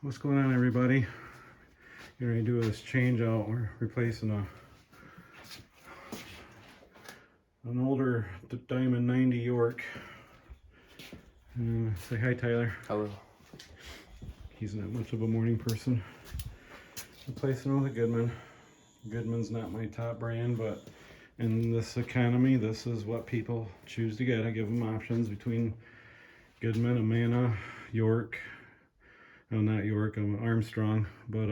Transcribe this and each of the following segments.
What's going on, everybody? Here I do this change out. We're replacing an older Diamond 90 York. Say hi, Tyler. Hello. He's not much of a morning person. Replacing it with a Goodman. Goodman's not my top brand, but in this economy, this is what people choose to get. I give them options between Goodman, Amana, York. No, not York, I'm Armstrong, but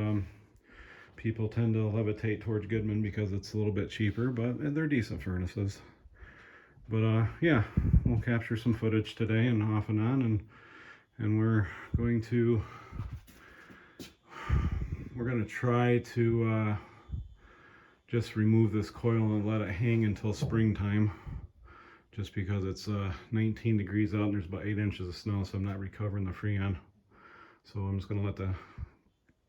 people tend to levitate towards Goodman because it's a little bit cheaper, but they're decent furnaces. But yeah, we'll capture some footage today and off and on, and we're going to try to just remove this coil and let it hang until springtime, just because it's 19 degrees out and there's about 8 inches of snow, so I'm not recovering the Freon. So I'm just going to let the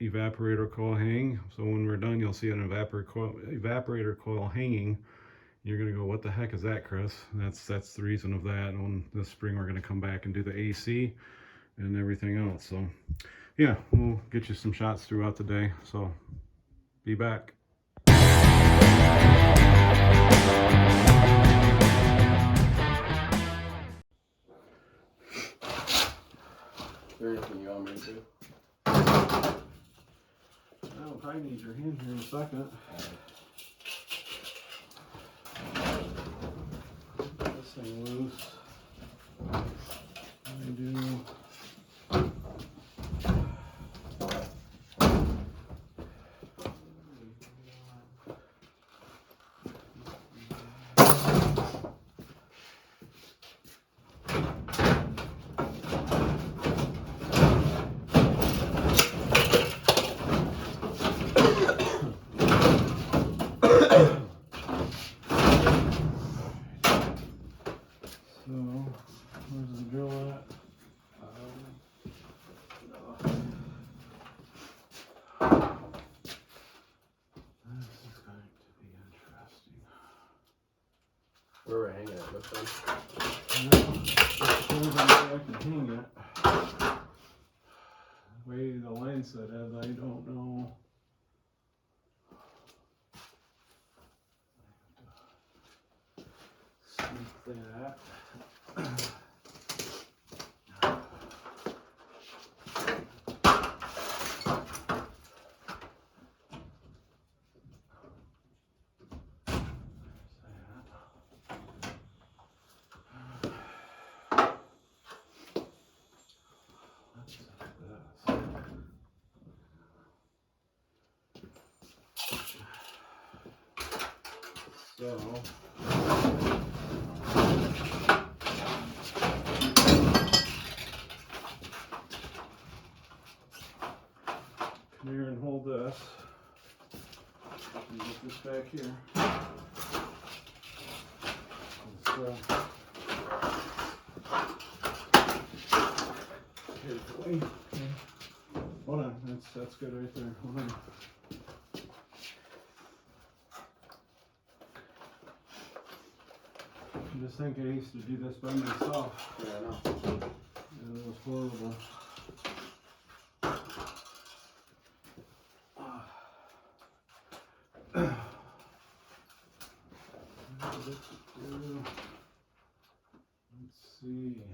evaporator coil hang. So when we're done, you'll see an evaporator coil hanging. You're going to go, what the heck is that, Chris? That's the reason of that. And this spring we're going to come back and do the AC and everything else. So yeah, we'll get you some shots throughout the day. So be back. Is there anything you want me to do? I'll probably need your hand here in a second. Get this thing loose. I do. Where's the drill at? This is going to be interesting. Where we're hanging it this time? As soon as I can hang it. The way the line set is, I don't know. Sneak that. So, come here and hold this. And get this back here. So, carefully. Hold on, that's good right there. Hold on. I just think I used to do this by myself. Yeah, I know. And it was horrible. Let's see.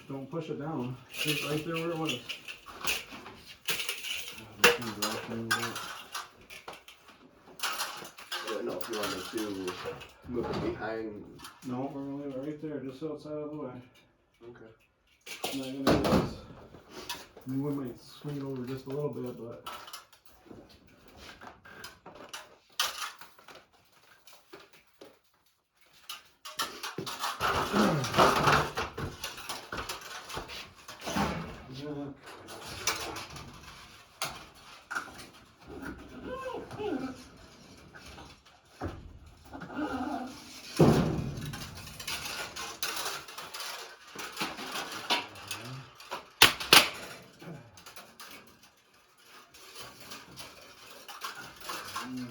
Don't push it down. It's right there where it was. I don't know if you want me to move it behind. No, we're gonna leave it right there, just so it's out of the way. Okay. I'm not gonna do this. I mean, we might swing it over just a little bit, but Just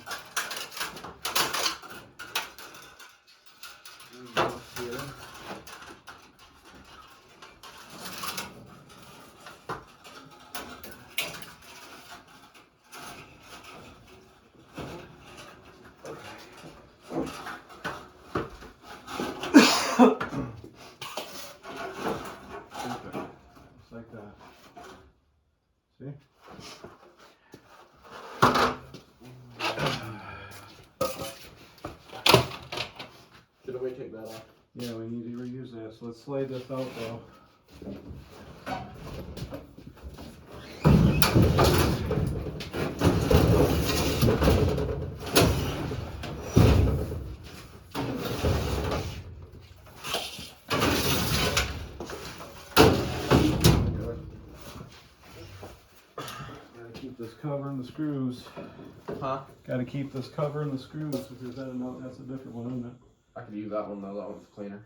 like that. See? Should we take that off? Yeah, we need to reuse that. So let's slide this out though. This cover and the screws. Huh? Got to keep this cover and the screws because that's a different one, isn't it? I could use that one though. That one's cleaner.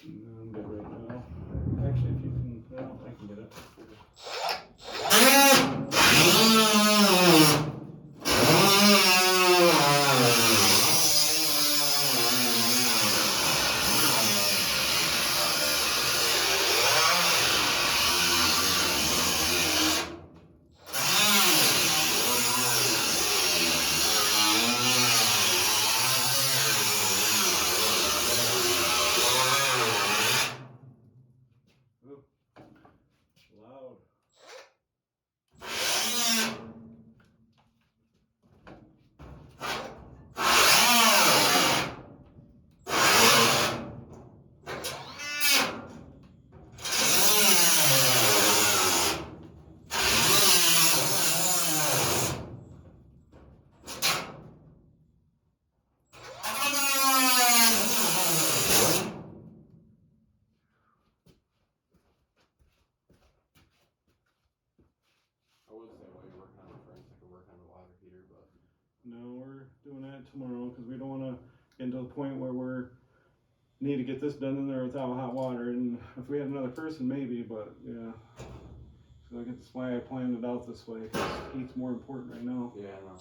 I'm good right now. Actually, if you can, well, I can get it. Loud. No, we're doing that tomorrow because we don't want to get to the point where we're need to get this done in there without hot water. And if we had another person, maybe, but yeah. So that's why I planned it out this way because heat's more important right now. Yeah, I know.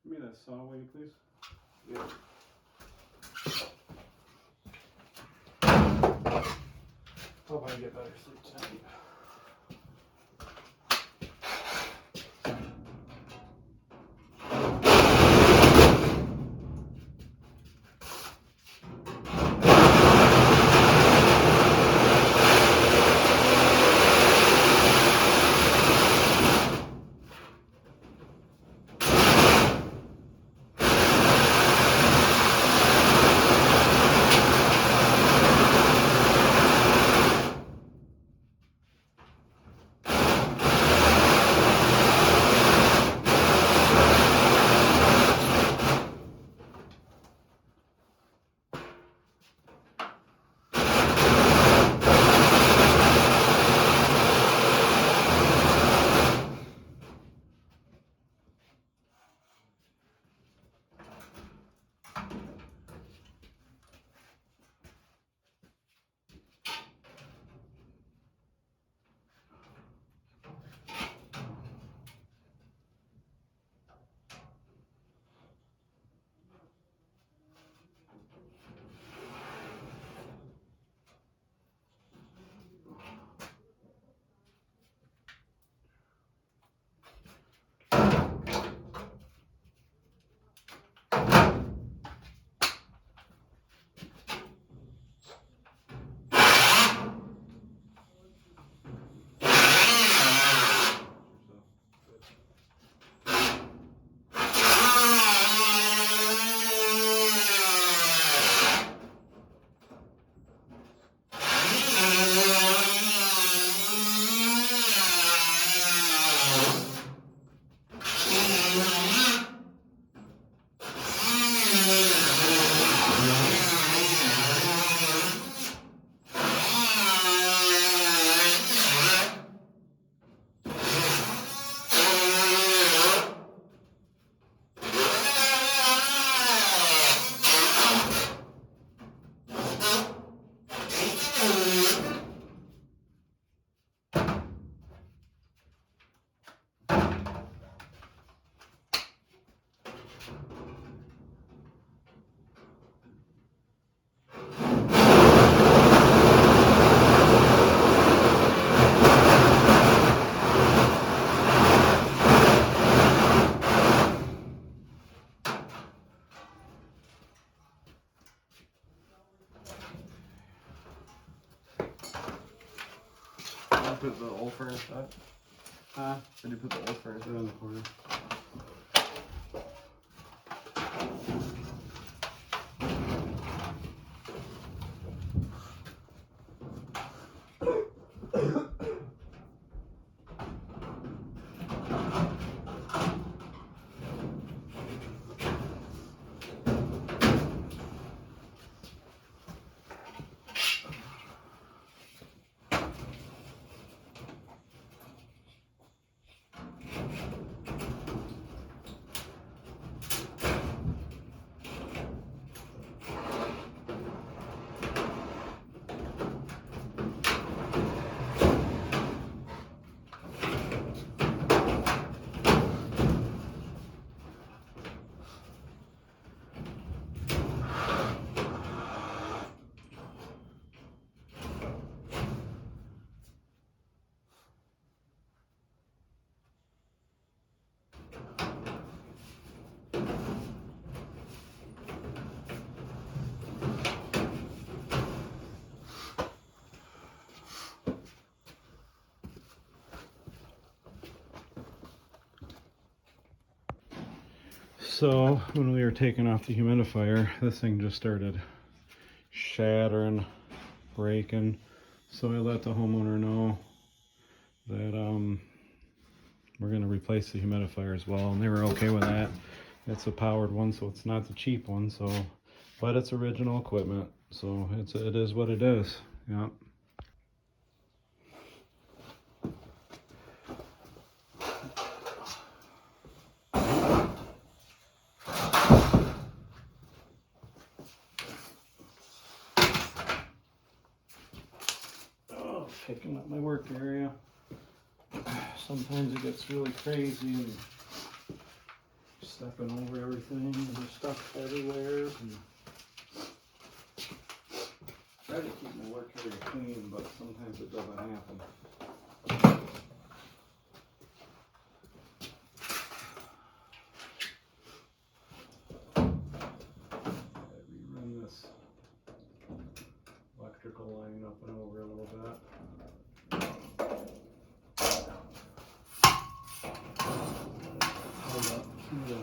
Give me that saw, will you please? Yeah. Hope I get better sleep tonight. furnace at? Huh? Did you put the old furnace Right on the corner. So when we were taking off the humidifier, this thing just started shattering, breaking. So I let the homeowner know that we're going to replace the humidifier as well, and they were okay with that. It's a powered one, so it's not the cheap one. So, but it's original equipment, so it is what it is. Yeah. Picking up my work area. Sometimes it gets really crazy and stepping over everything and there's stuff everywhere. And try to keep my work area clean, but sometimes it doesn't happen. Rerun this electrical line up and over a little bit. Hold up to the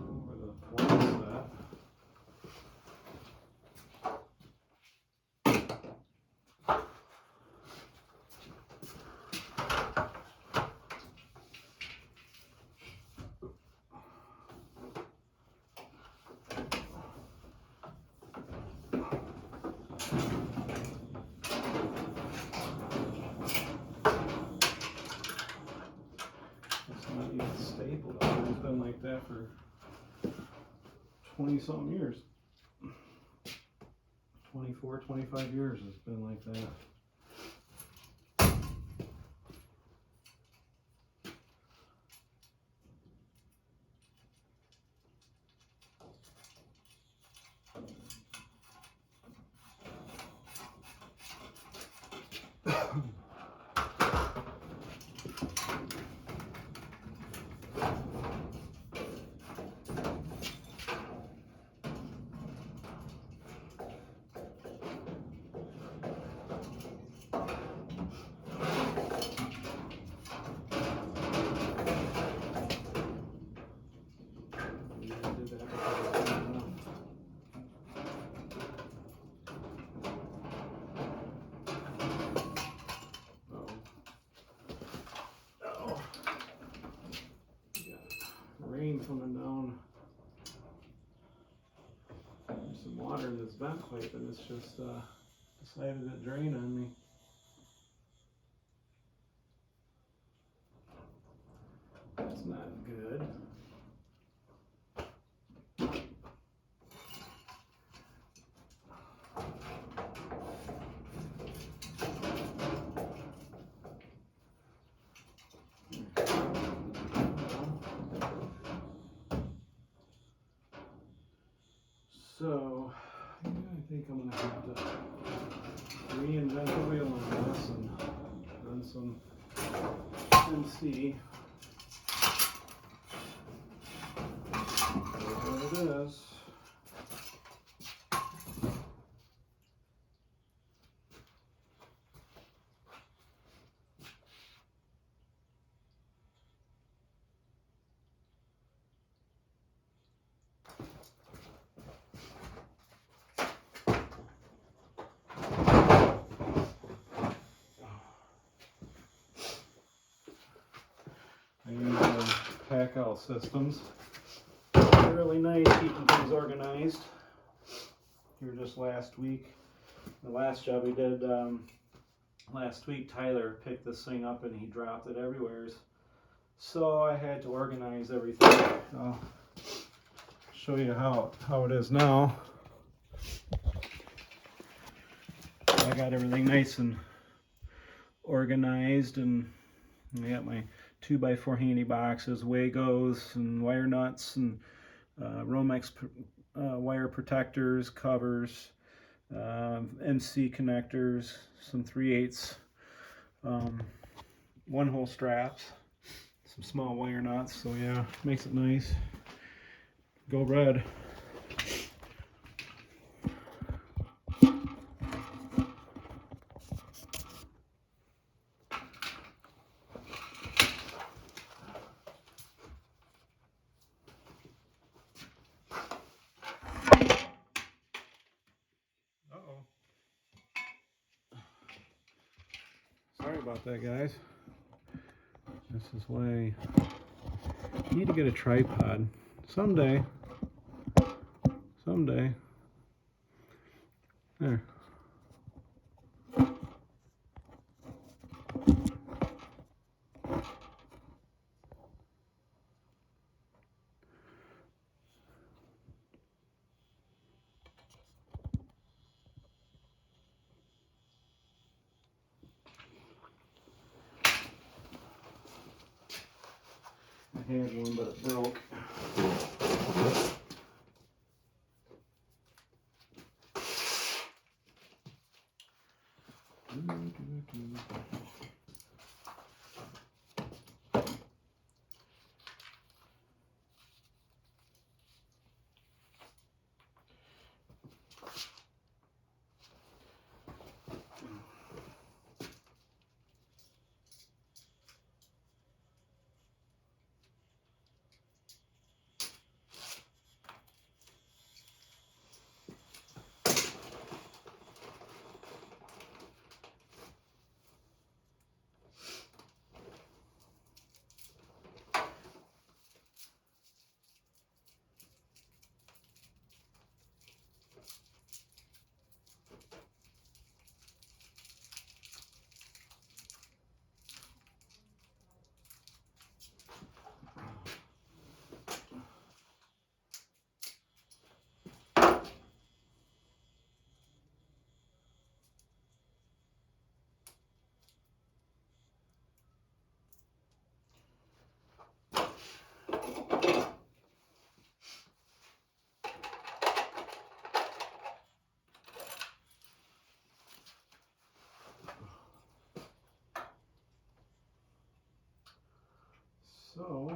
over the wall set. Not even stapled. It's been like that for 20 something years. 24, 25 years it's been like that. Rain coming down. There's some water in this vent pipe and it's just decided to drain on me. That's not good. So, yeah, I think I'm going to have to reinvent the wheel on this and run some MC. There it is. all systems. Really nice keeping things organized. Here just last week, the last job we did last week, Tyler picked this thing up and he dropped it everywhere. So I had to organize everything. I'll show you how it is now. I got everything nice and organized, and I got my 2x4 handy boxes, Wagos and wire nuts and Romex wire protectors, covers, MC connectors, some 3/8 one-hole straps, some small wire nuts. So yeah, makes it nice. Go red. Sorry about that, guys. This is why I need to get a tripod someday. Someday. There. I had one, but it broke. So,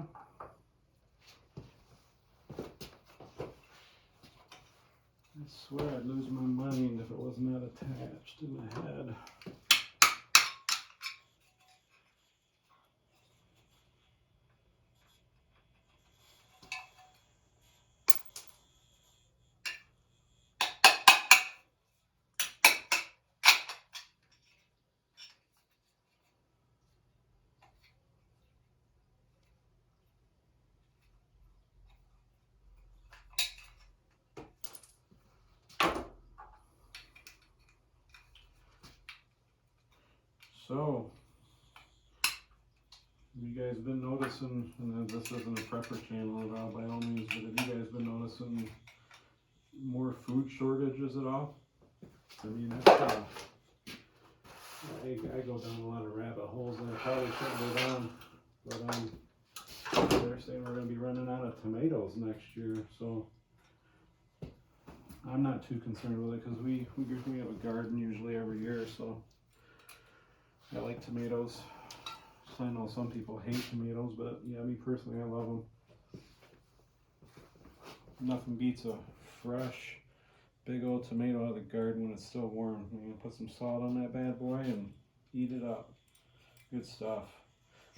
I swear I'd lose my mind if it was not attached in my head. So, have you guys been noticing, and this isn't a prepper channel at all by all means, but have you guys been noticing more food shortages at all? I mean, it's, I go down a lot of rabbit holes and I probably shouldn't go down, but they're saying we're going to be running out of tomatoes next year, so I'm not too concerned with it because we have a garden usually every year, so I like tomatoes. So I know some people hate tomatoes, but yeah, me personally, I love them. Nothing beats a fresh, big old tomato out of the garden when it's still warm. You can put some salt on that bad boy and eat it up. Good stuff.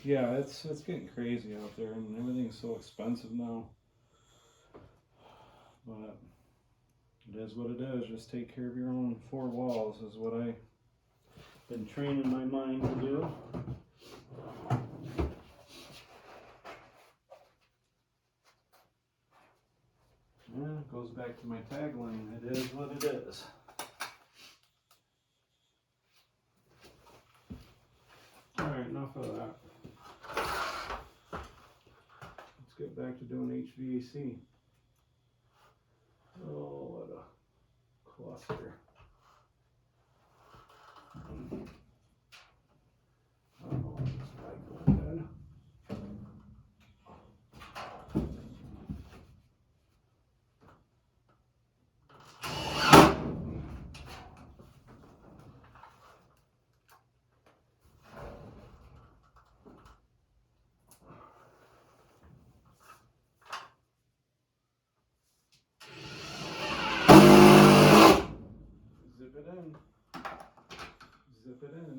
Yeah, it's getting crazy out there, and everything's so expensive now. But it is what it is. Just take care of your own four walls is what I've been training my mind to do. back to my tagline, it is what it is. Alright, enough of that. Let's get back to doing HVAC. Oh, what a cluster. Oh, this pipe went dead. Zip it in. Zip it in.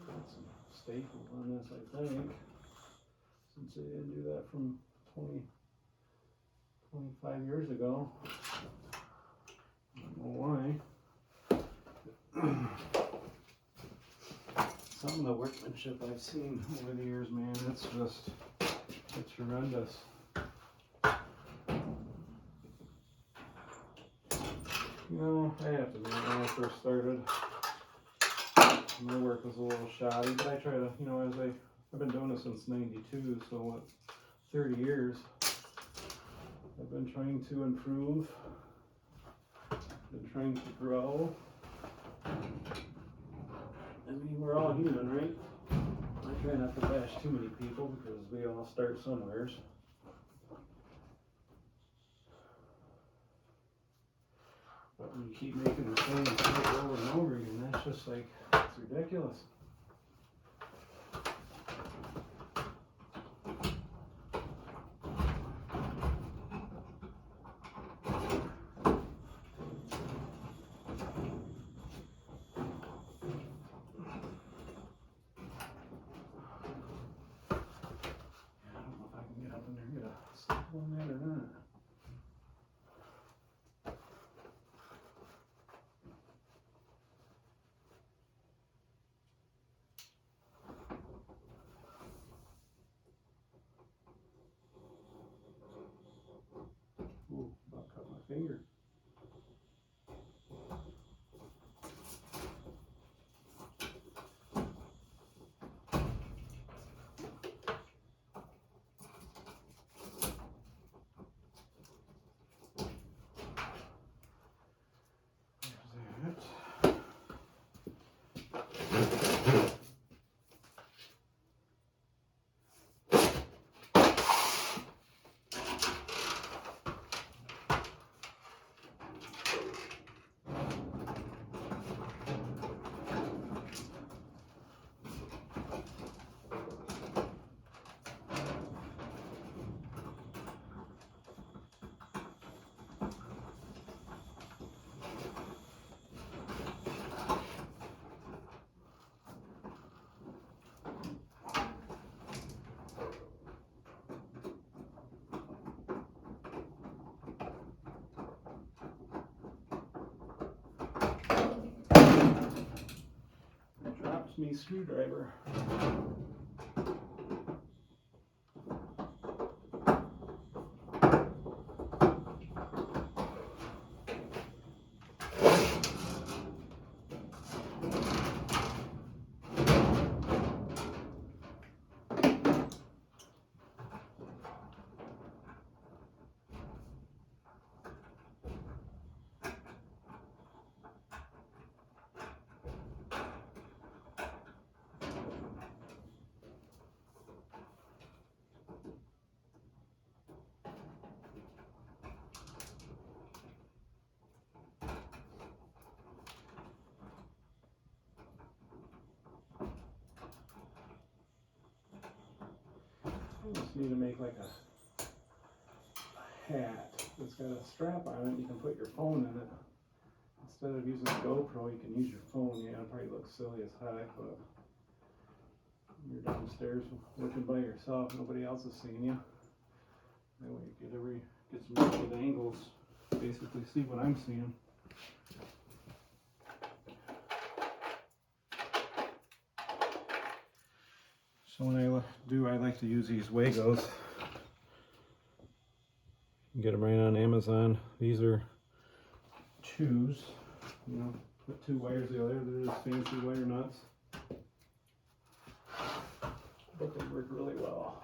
Got some staples on this, I think. Since they didn't do that from 25 years ago. I don't know why. Some of the workmanship I've seen over the years, man, it's horrendous. You know, I have to admit, when I first started, my work was a little shoddy, but I try to, you know, I've been doing this since '92, so what, 30 years. I've been trying to improve, been trying to grow. I mean, we're all human, right? I try not to bash too many people because we all start somewheres. But when you keep making the same mistake over and over again, that's just like, it's ridiculous. On that or not. Ooh, about cut my finger. Drops me screwdriver. I just need to make like a hat that's got a strap on it. You can put your phone in it. Instead of using a GoPro, you can use your phone. Yeah, it probably looks silly as heck, but you're downstairs working by yourself, nobody else is seeing you. That way you get some really good angles, basically see what I'm seeing. So when I like to use these Wagos, you get them right on Amazon. These are chews, you know, put 2 wires together. They're just fancy wire nuts, but they work really well.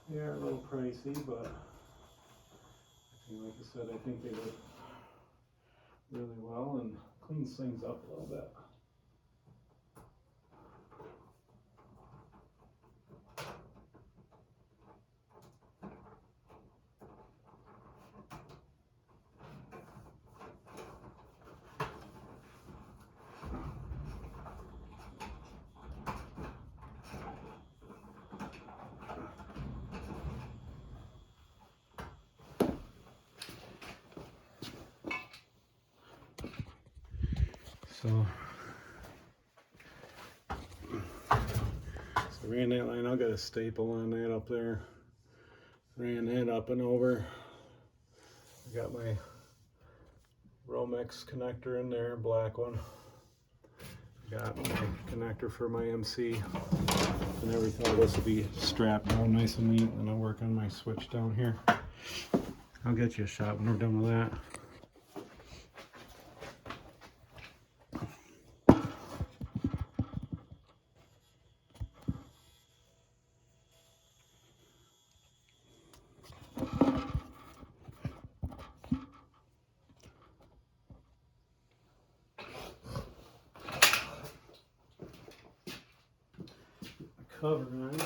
They are a little pricey, but like I said, I think they work really well and cleans things up a little bit. So ran that line. I'll get a staple on that up there. Ran that up and over. I got my Romex connector in there, black one. Got my connector for my MC and everything. All this will be strapped down nice and neat, and I'll work on my switch down here. I'll get you a shot when we're done with that. Cover on.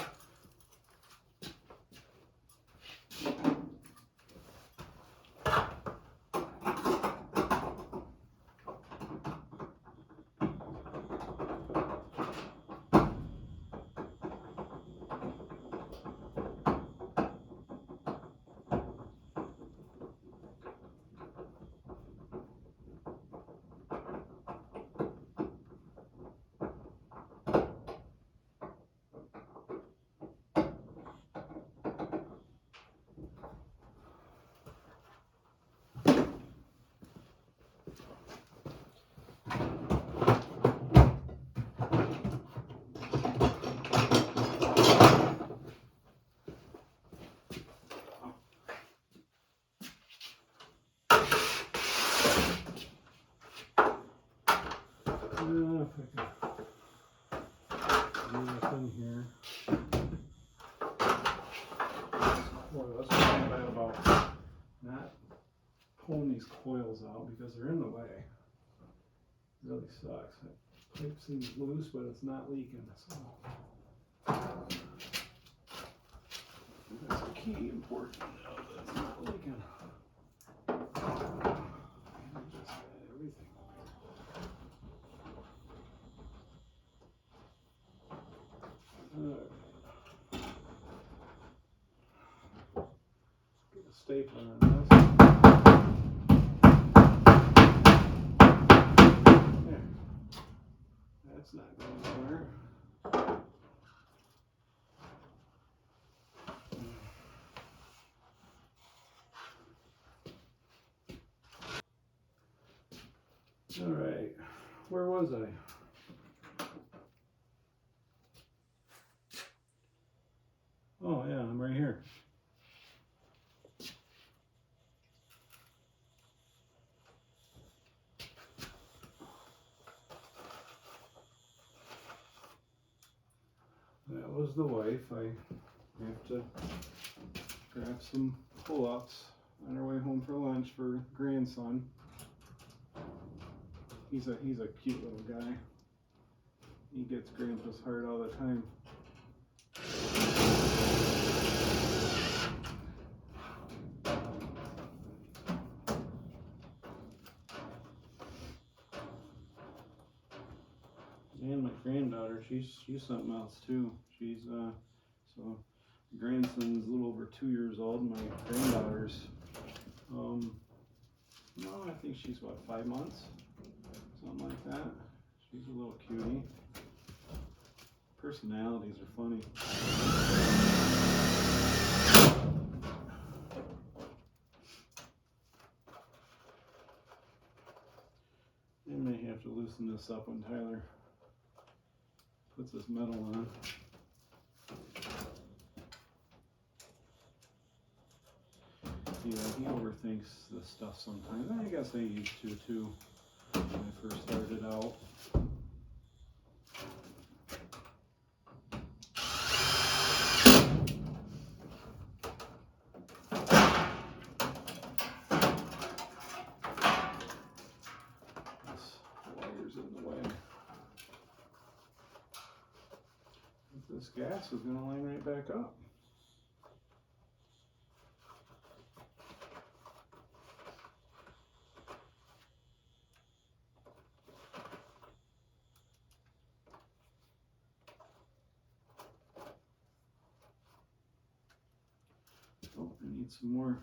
If I can do this in here. Well, that's what I'm bad about not pulling these coils out because they're in the way. It really sucks. That pipe seems loose, but it's not leaking. So that's the key important to know that it's not leaking. Just everything. Get a stapler on this. There. That's not going anywhere. All right, where was I? Oh yeah, I'm right here. That was the wife. I have to grab some pull-ups on our way home for lunch for grandson. He's a cute little guy. He gets grandpa's heart all the time. And my granddaughter, she's something else too. She's so grandson's a little over 2 years old. My granddaughter's No, I think she's what, 5 months? Something like that. She's a little cutie. Personalities are funny. I may have to loosen this up when Tyler puts his metal on. Yeah, he overthinks this stuff sometimes. I guess I used to too when I first started out. This wire's in the way. This gas is going to line right back up. Oh, I need some more.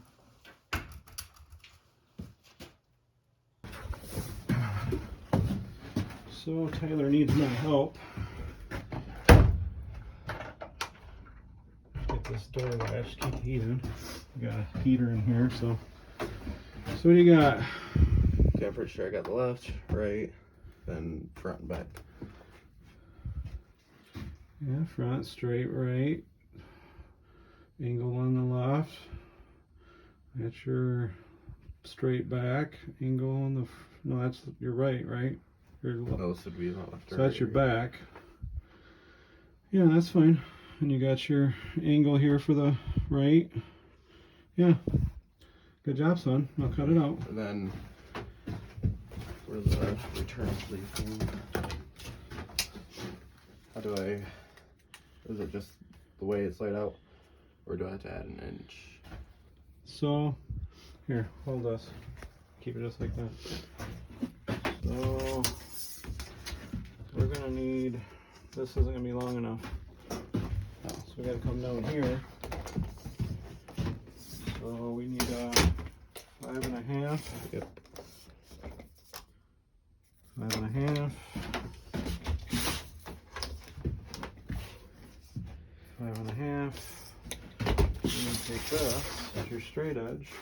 So Tyler needs my help. Get this door latched, keep the heat in. We got a heater in here, so what do you got? Okay, I'm pretty sure I got the left, right, then front and back. Yeah, front, straight, right. Angle on the left. That's your straight back. Angle on the, no, that's your right, right? Those would be the left. So that's your back. Yeah, that's fine. And you got your angle here for the right. Yeah. Good job, son. I'll cut it out. And then for the return sleeve thing, how do I, is it just the way it's laid out, or do I have to add an inch? So, here, hold this. Keep it just like that. So, we're gonna need, this isn't gonna be long enough. So we gotta come down here. So we need 5.5. Yep. 5.5. 5.5. And then take this, that's your straight edge.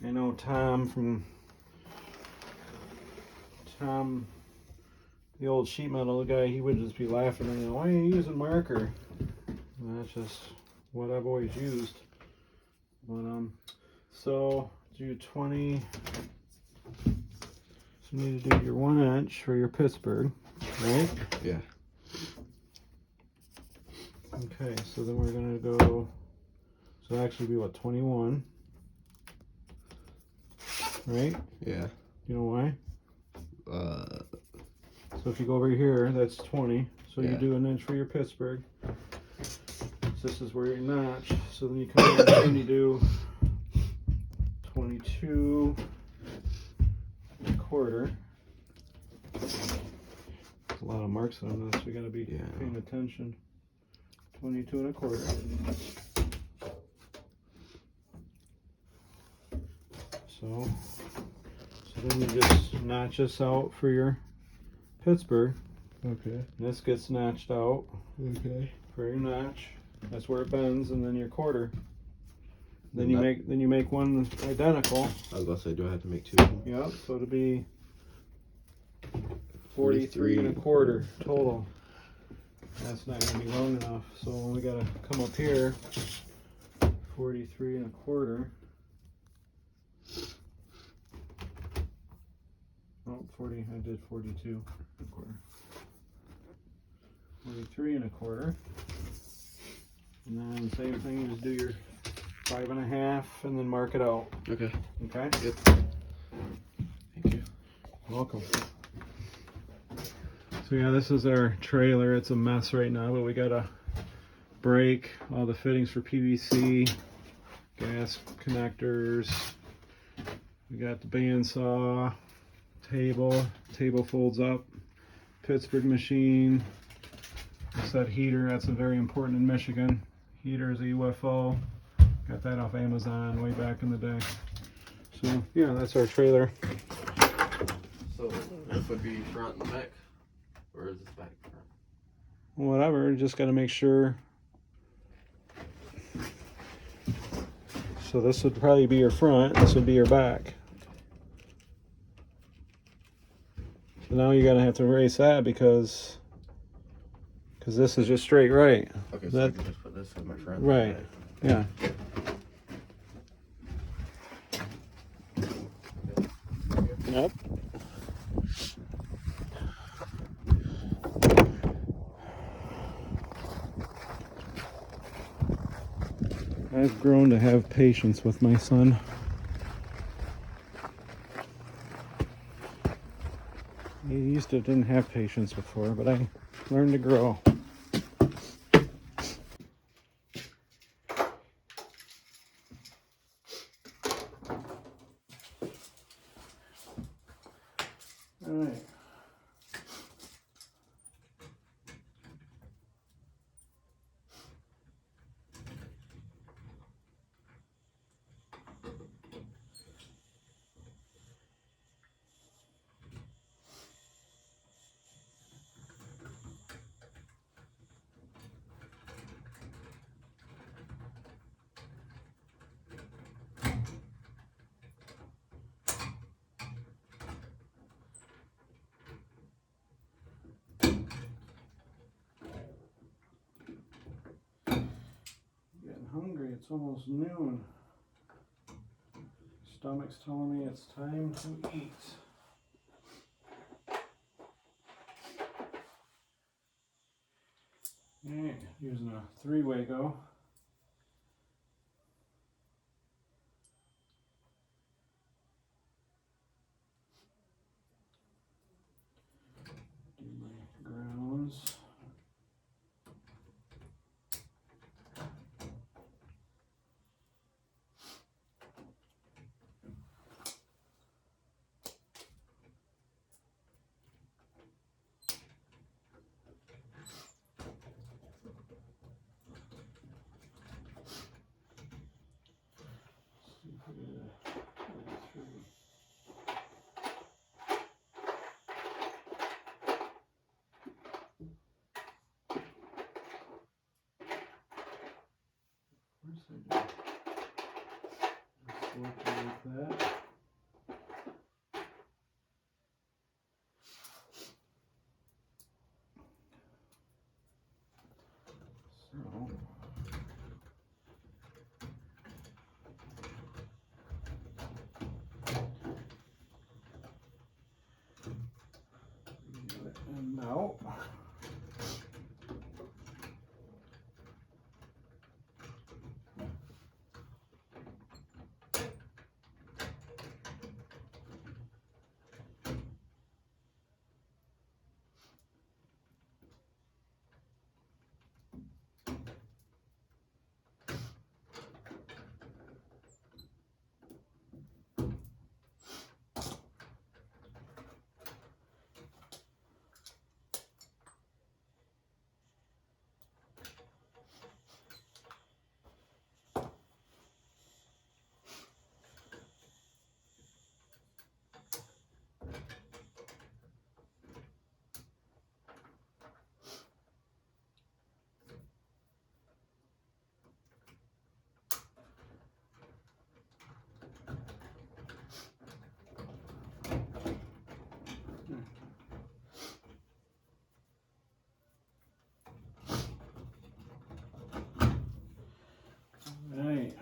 I know Tom, the old sheet metal guy, he would just be laughing and why are you using marker? And that's just what I've always used. But so do 20. So you need to do your 1 inch for your Pittsburgh, right? Yeah. Okay, so then we're gonna go, so it'll actually be what, 21? Right? Yeah. You know why? So if you go over here, that's 20. So yeah. you do 1 inch for your Pittsburgh. So this is where your notch. So then you come in and you do 22.25. There's a lot of marks on this. We gotta be paying attention. 22.25. So then you just notch this out for your Pittsburgh. Okay. And this gets notched out. Okay. For your notch. That's where it bends, and then your quarter. Then you make one identical. I was about to say, do I have to make two? Yep, so it'll be 43.25 total. That's not gonna be long enough. So we gotta come up here. 43.25. Oh, 40, I did 42.25. 43.25. And then same thing, you just do your 5.5 and then mark it out. Okay. Okay? Yep. Thank you. You're welcome. So yeah, this is our trailer. It's a mess right now, but we gotta break all the fittings for PVC, gas connectors. We got the bandsaw, table folds up, Pittsburgh machine, offset heater. That's a very important in Michigan. Heater is a UFO. Got that off Amazon way back in the day. So yeah, that's our trailer. So this would be front and back, or is this back and front? Whatever, just got to make sure. So this would probably be your front, this would be your back. So now you're gonna have to erase that because this is just straight right. Okay, so I can just put this in my front. Right. Yeah. Yep. I've grown to have patience with my son. He used to didn't have patience before, but I learned to grow. All right. Getting hungry. It's almost noon. Stomach's telling me it's time to eat. Alright, using a three-way go. Do my grounds. Like that. So and out. Right.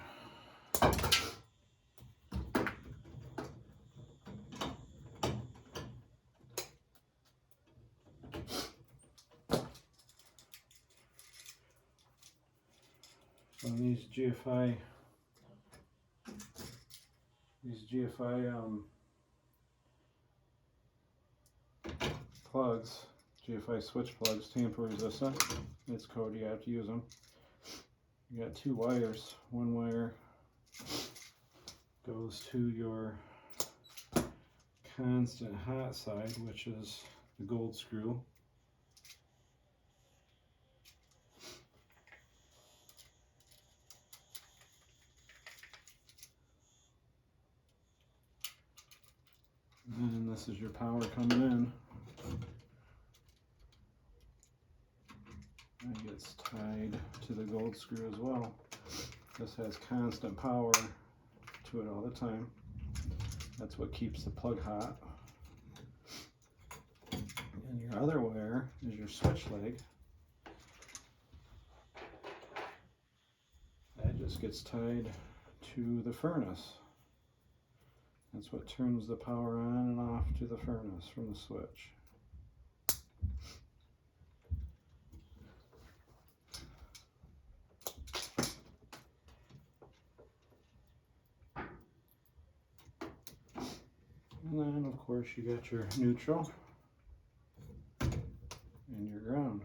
So these GFI plugs, GFI switch plugs, tamper resistant. It's code, you have to use them. You got two wires. One wire goes to your constant hot side, which is the gold screw. And this is your power coming in. It gets tied to the gold screw as well. This has constant power to it all the time. That's what keeps the plug hot. And your other wire is your switch leg. That just gets tied to the furnace. That's what turns the power on and off to the furnace from the switch. And then, of course, you got your neutral and your ground.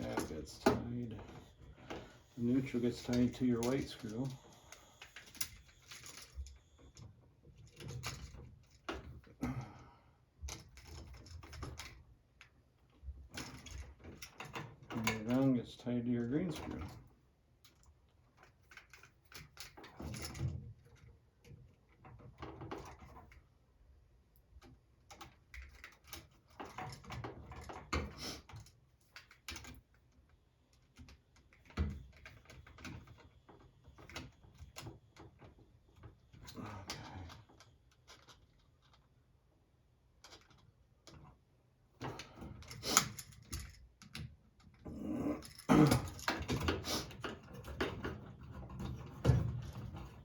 That gets tied. The neutral gets tied to your white screw. And your ground gets tied to your green screw.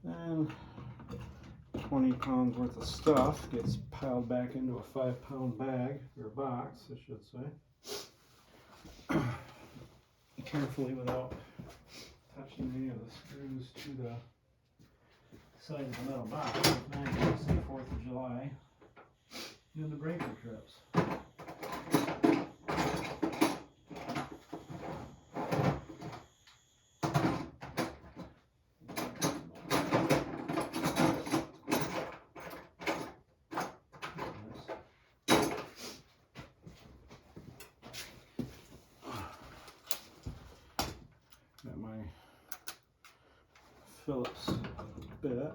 And 20 pounds worth of stuff gets piled back into a 5-pound bag, or box, I should say. Carefully without touching any of the screws to the side of the metal box. Now you can see 4th of July and the breaker trips. Got my Phillips bit.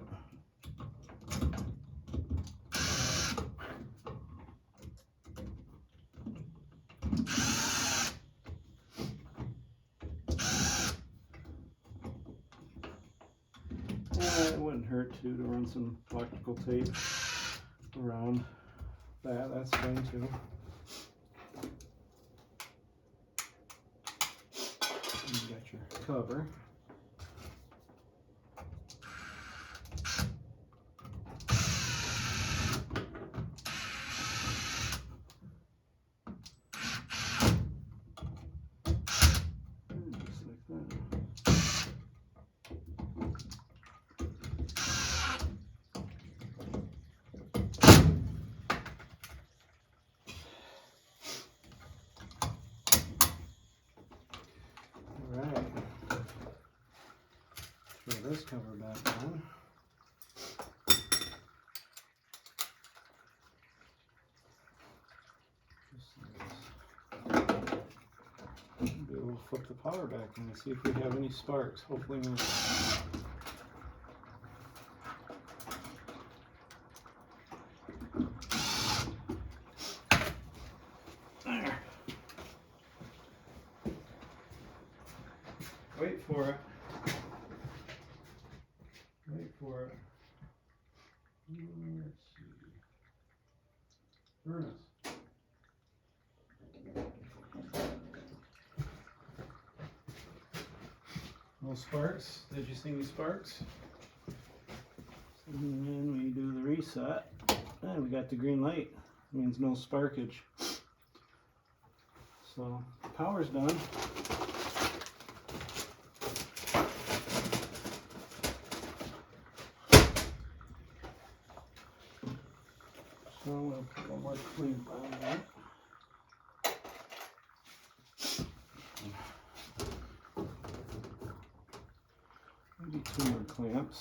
It wouldn't hurt to run some electrical tape around that. That's fine too. And you got your cover. Just like that. Alright. Throw this cover back on. Be able to flip the power back on and see if we have any sparks. Hopefully not. There. Wait for it. Wait for it. Let's see. Furnace. No sparks. Did you see any sparks? And then we do the reset. And we got the green light. Means no sparkage. So power's done. So we'll put one more clamp on that. Maybe 2 more clamps.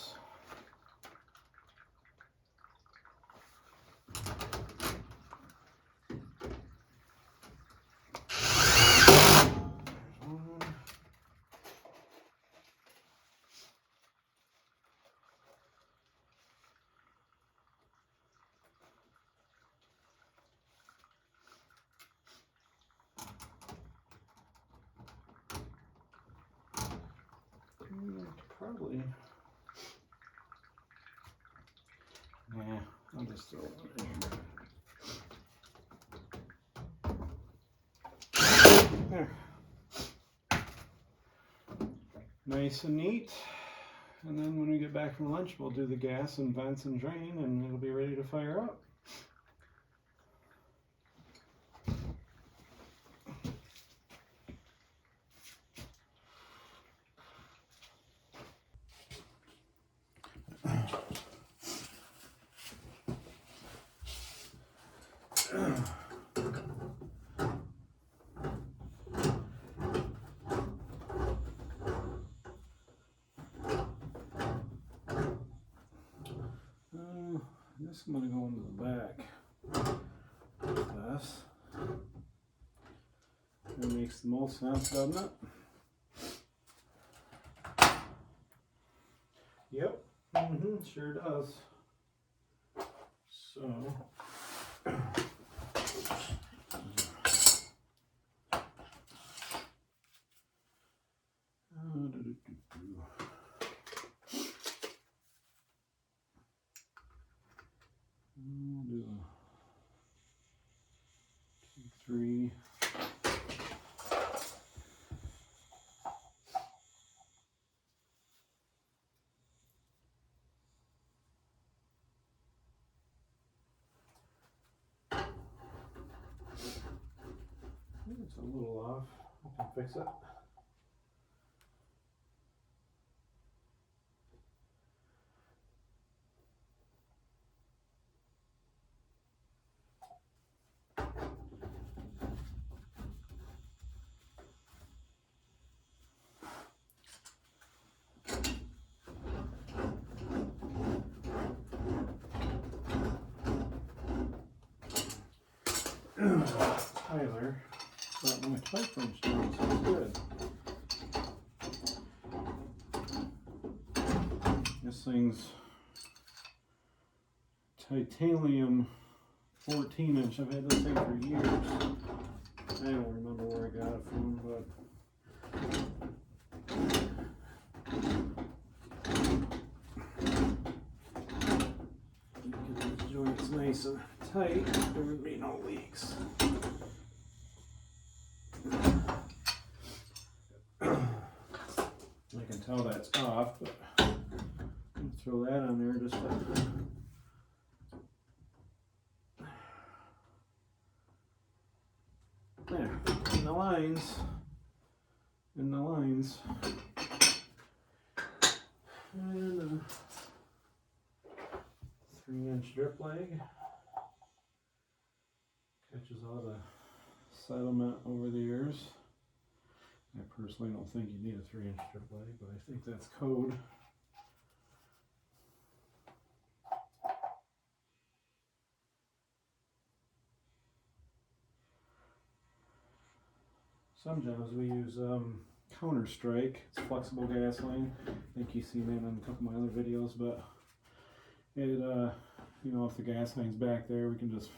Just throw one in here. There. Nice and neat. And then when we get back from lunch, we'll do the gas and vents and drain, and it'll be ready to fire up. This I'm going to go into the back like this. It makes the most sense, doesn't it? Yep, sure does. So, I'll do 2, 3. It's a little off. I can fix it. Tyler, but my pipe wrench down, so it's good. This thing's titanium 14-inch. I've had this thing for years. I don't remember where I got it from, but get these joints nice and tight. There would be no leaks. I can tell that's off, but I'll throw that on there just to there, in the lines, and a 3-inch drip leg, catches all the settlement over the years. I personally don't think you need a 3-inch drip leg, but I think that's code. Some jobs we use Counter Strike. It's flexible gasoline. I think you've seen that on a couple of my other videos, but it, you know, if the gas line's back there, we can just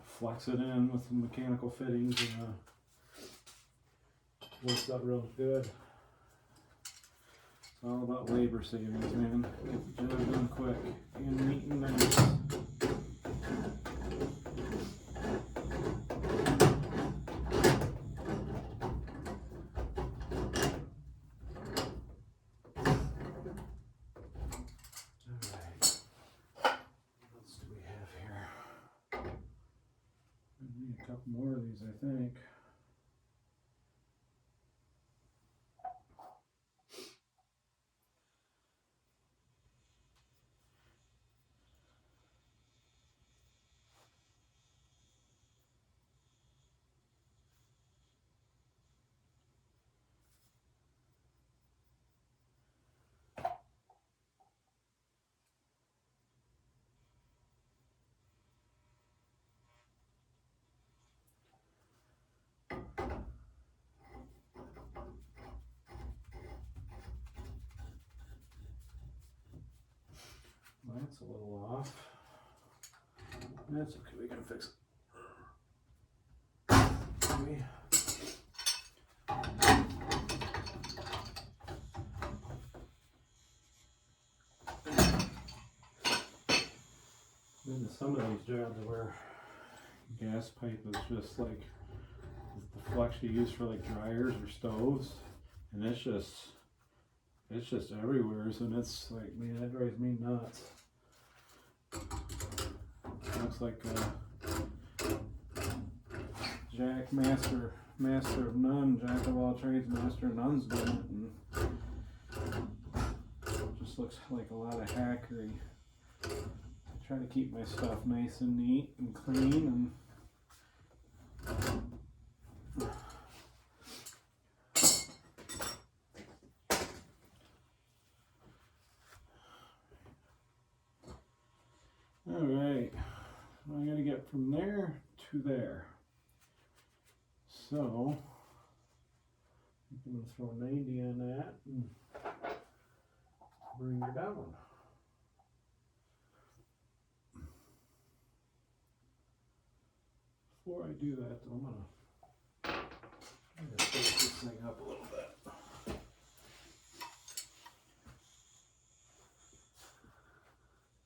flex it in with some mechanical fittings, and works out real good. It's all about labor savings, man. Get the job done quick and neat and nice. More of these, I think. That's a little off. That's okay, we can fix it. into some of these jobs where gas pipe is just like the flex you use for like dryers or stoves, and it's just everywhere, and it's like, man, that drives me nuts. Looks like Jack master of none, jack of all trades, master of none's doing it, and just looks like a lot of hackery. I try to keep my stuff nice and neat and clean, and alright, I gotta get from there to there. So I'm gonna throw 90 on that and bring her down. Before I do that, though, I'm gonna spice this thing up a little bit.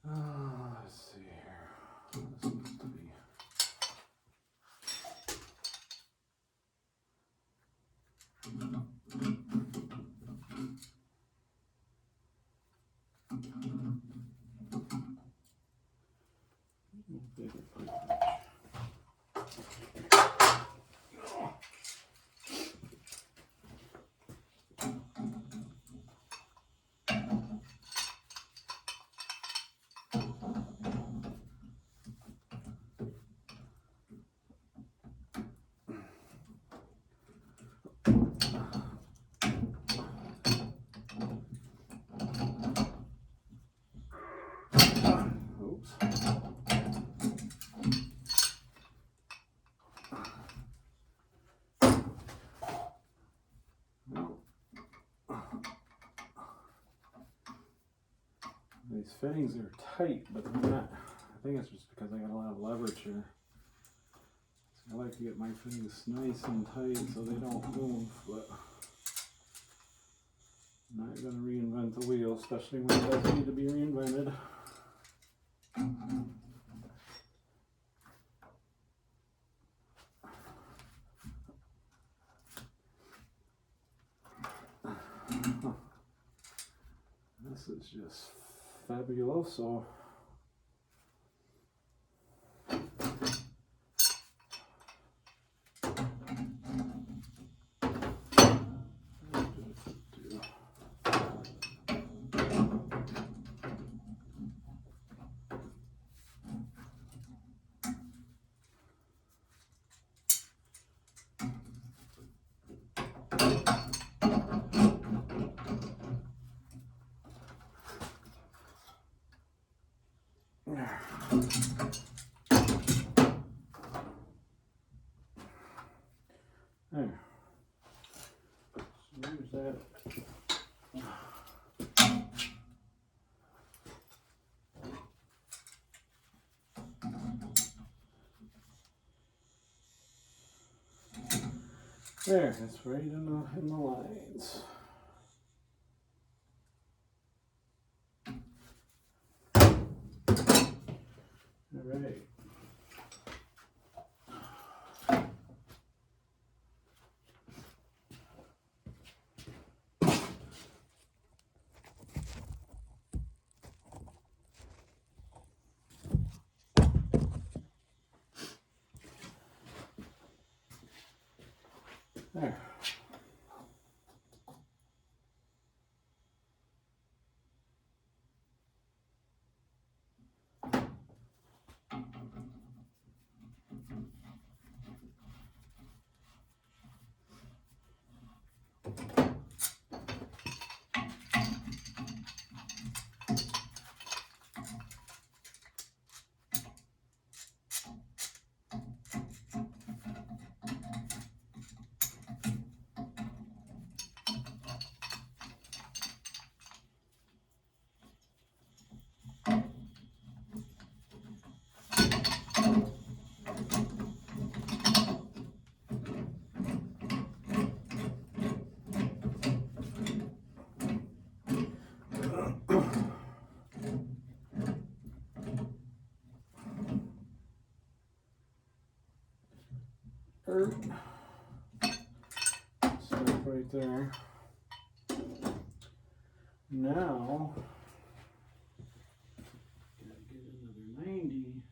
Let's see here. This needs to be. Bigger pipe. Oops. These fittings are tight, but they're not. I think it's just because I got a lot of leverage here. So I like to get my fittings nice and tight so they don't move, but I'm not going to reinvent the wheel, especially when it does need to be reinvented. This is just fabuloso. There. So there's that. There, it's right in the lines. All right. There. start. Stop right there. Now, gotta get another 90.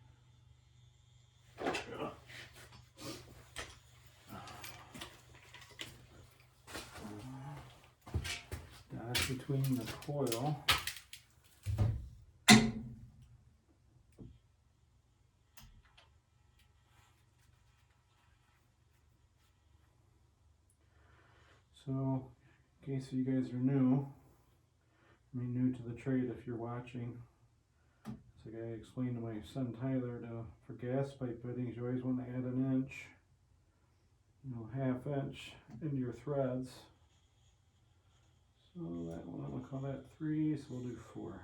Dot between the coil. So, in case you guys are new, I mean new to the trade if you're watching, it's like I explained to my son Tyler, for gas pipe fittings, you always want to add an inch, half inch into your threads. So that one, we'll call that 3, so we'll do 4.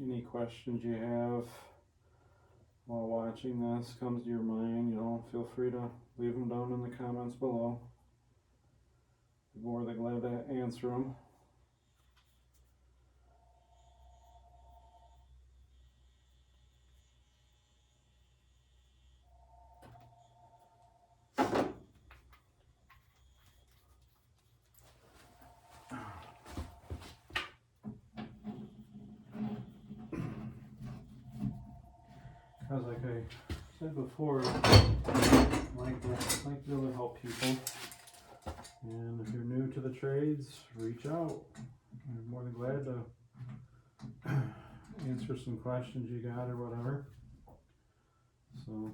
Any questions you have while watching this comes to your mind, feel free to leave them down in the comments below. Be more than glad to answer them. Because like I said before, I like to really help people. And if you're new to the trades, reach out. I'm more than glad to answer some questions you got or whatever. So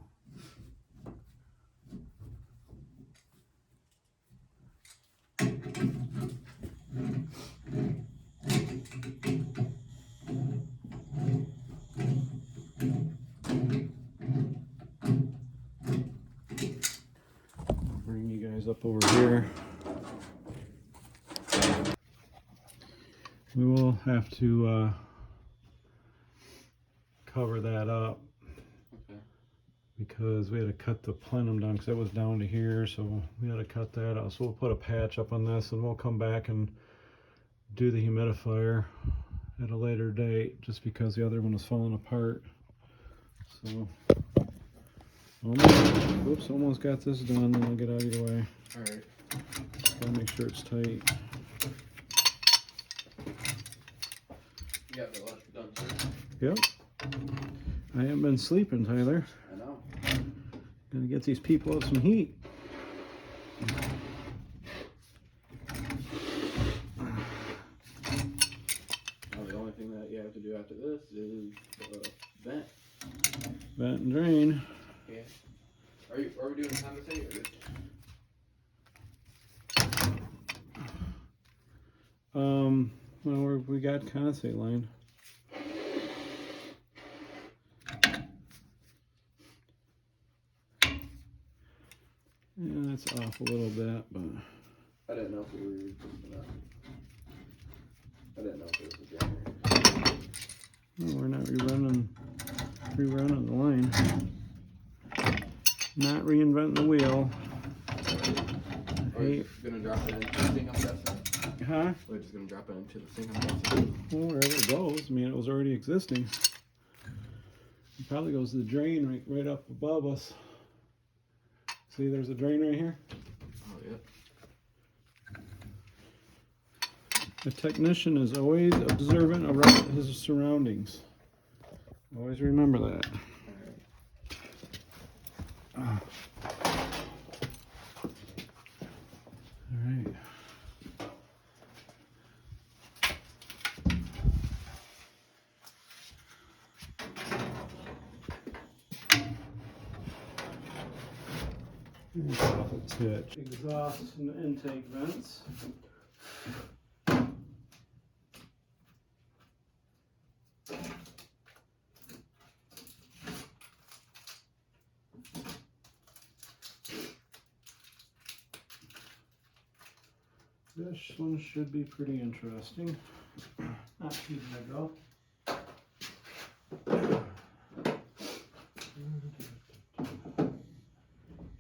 bring you guys up over here. We will have to cover that up. Okay. Because we had to cut the plenum down because it was down to here, so we had to cut that out. So we'll put a patch up on this and we'll come back and do the humidifier at a later date just because the other one was falling apart. So almost got this done, then I'll get out of your way. Alright. Gotta make sure it's tight. You got the electric done too? Yep. I haven't been sleeping, Tyler. I know. Gonna get these people some heat. Now the only thing that you have to do after this is vent. Vent and drain. Yeah. Are we doing condensate or just... Well, we got condensate line. Yeah, that's off a little bit, but I didn't know if we were I didn't know if it was a generator. no, we're not rerunning the line. Not reinventing the wheel. Are we gonna drop it into the sink, I'm guessing? Huh? We're just gonna drop it into the sink, I'm guessing? Well, wherever it goes. I mean, it was already existing. It probably goes to the drain right up above us. See, there's a drain right here. Oh, yep. The technician is always observant of his surroundings. Always remember that. All right. Exhaust and intake vents. This one should be pretty interesting. Not too bad though.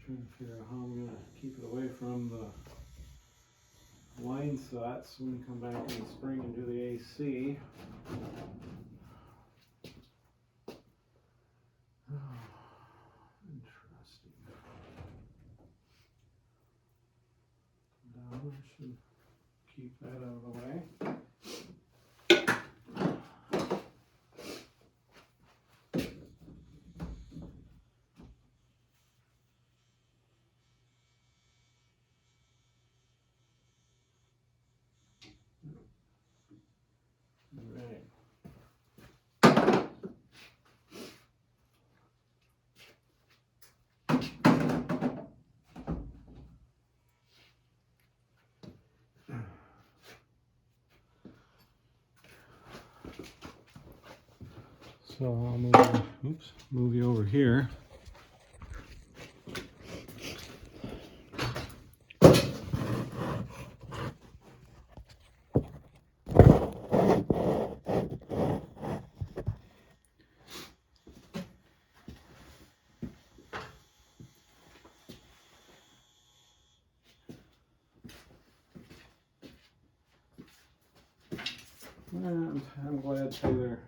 Trying to figure out how I'm going to keep it away from the sets when we come back in the spring and do the AC. Interesting. Down, I should keep that out of the way. Right. So I'll move you over here. And I'm glad Taylor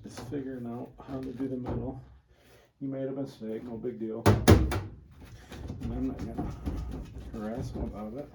is figuring out how to do the middle. He made a mistake, no big deal. And I'm not gonna harass him about it.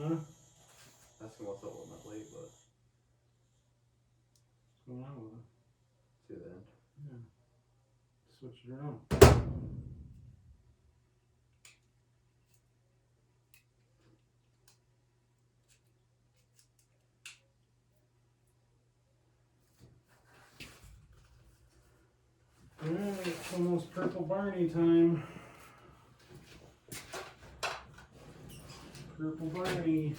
Huh? Asking what's up with my plate, but What's going on with it? see the end. Yeah. Switch it around. Alright, so almost Purple Barney time. Purple Barney.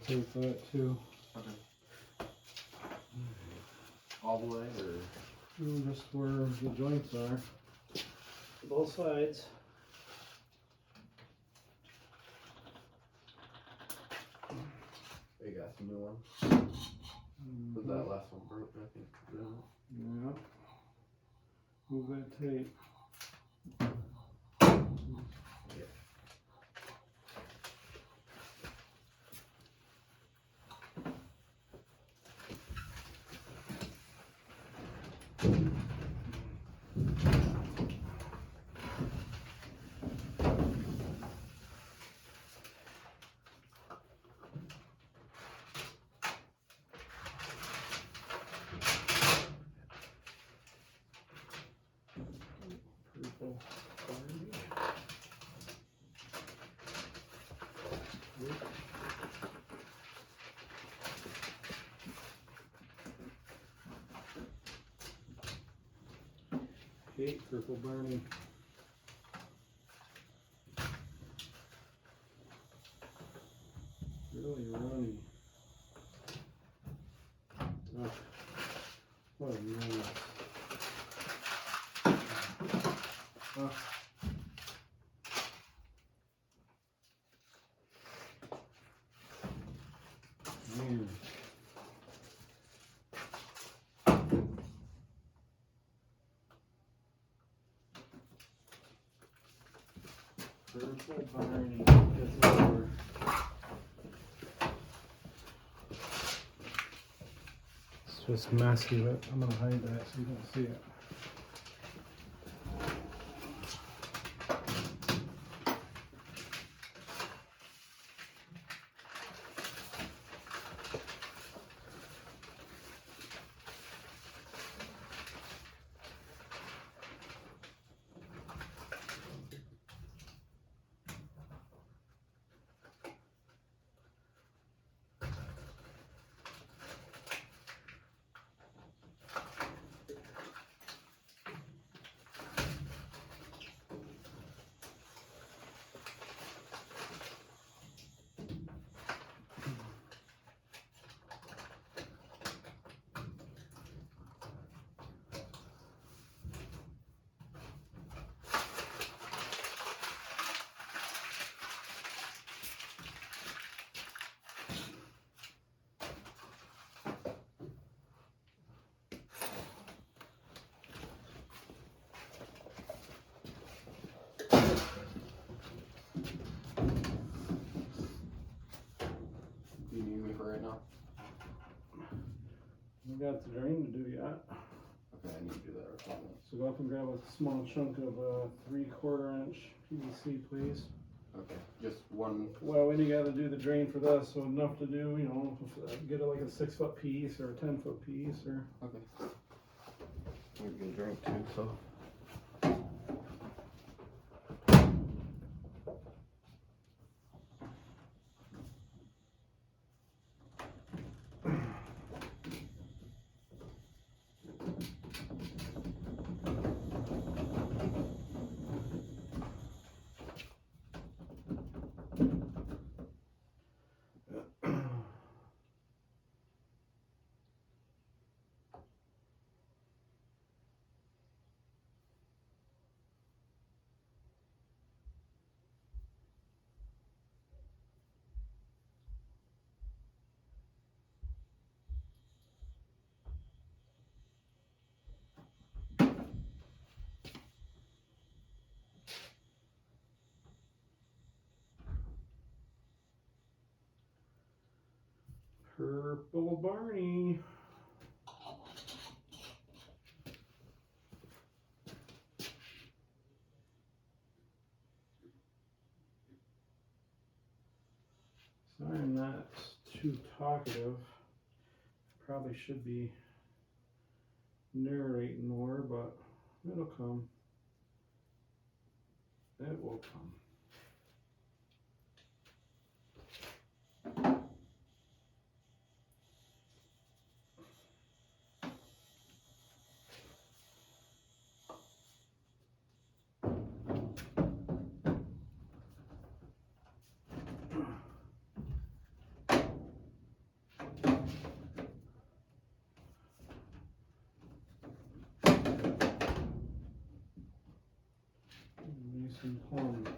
Take that too. Okay. All the way, or Just where the joints are. Both sides. you got some new ones? Was that last one broke? I think. Yeah. Move that tape. Purple Barney. Hate Purple Barney. Really runny. Oh, what a mess. Oh. Man. Purple Barney gets over. It's just messy, but I'm gonna hide that so you don't see it. You need me for right now? We got the drain to do yet. Okay, I need to do that or something. So go up and grab a small chunk of 3/4 inch PVC, please. Okay, just one. Well, when you got to do the drain for this, so enough to do, you know, get it like a 6-foot piece or a 10-foot piece, or. Okay. I'm gonna get a drink too, so. Purple Barney. Sorry I'm not too talkative. Probably should be narrating more, but it'll come. It will come. Nice and plum.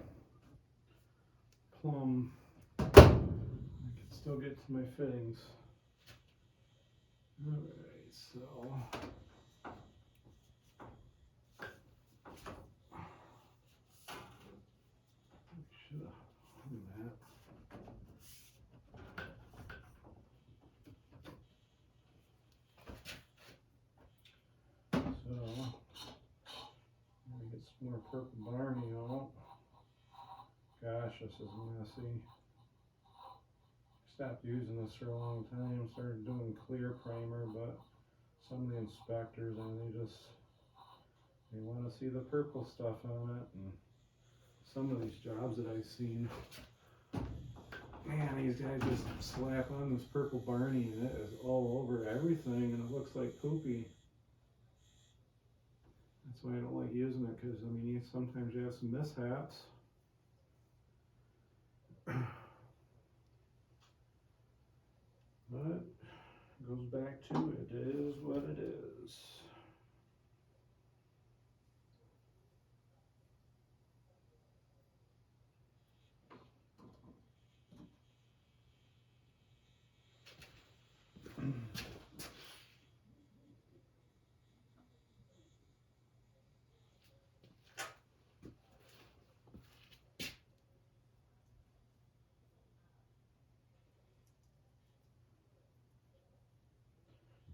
I can still get to my fittings. Alright, so should have hung that. So I'm gonna get some more Purple Barney out. Gosh, this is messy. Stopped using this for a long time. Started doing clear primer, but some of the inspectors, and they want to see the purple stuff on it. And some of these jobs that I've seen, man, these guys just slap on this Purple Barney and it is all over everything, and it looks like poopy. That's why I don't like using it, because I mean, sometimes you have some mishaps. But it goes back to it is what it is.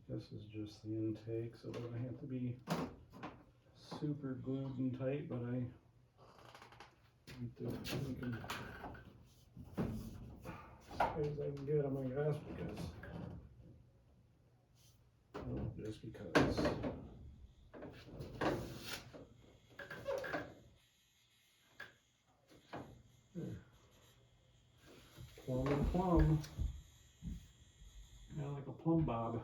This is just the intake, so it doesn't have to be super glued and tight, but I like to make them as tight as I can get them, I guess, because, well, just because. There. Plum and plum. Kind of like a plumb bob.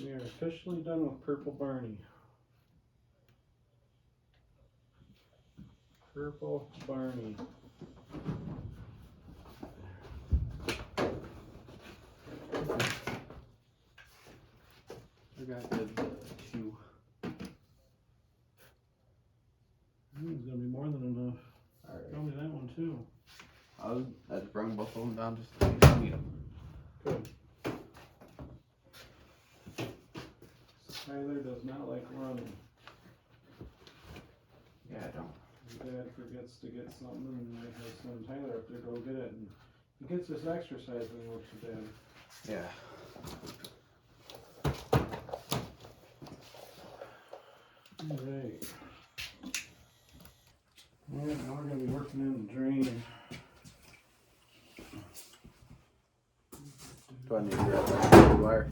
We are officially done with Purple Barney. Purple Barney. I got good two. It's gonna be more than enough. Alright. Tell me that one too. I just brought both of them down just to meet them. Good. Tyler does not like running. Yeah, I don't. His dad forgets to get something, and I have send Tyler up there to go get it, and he gets this exercise when he works with Dad. Yeah. Alright. Alright, now we're going to be working in the drain. Do I need to grab extra 2-wire?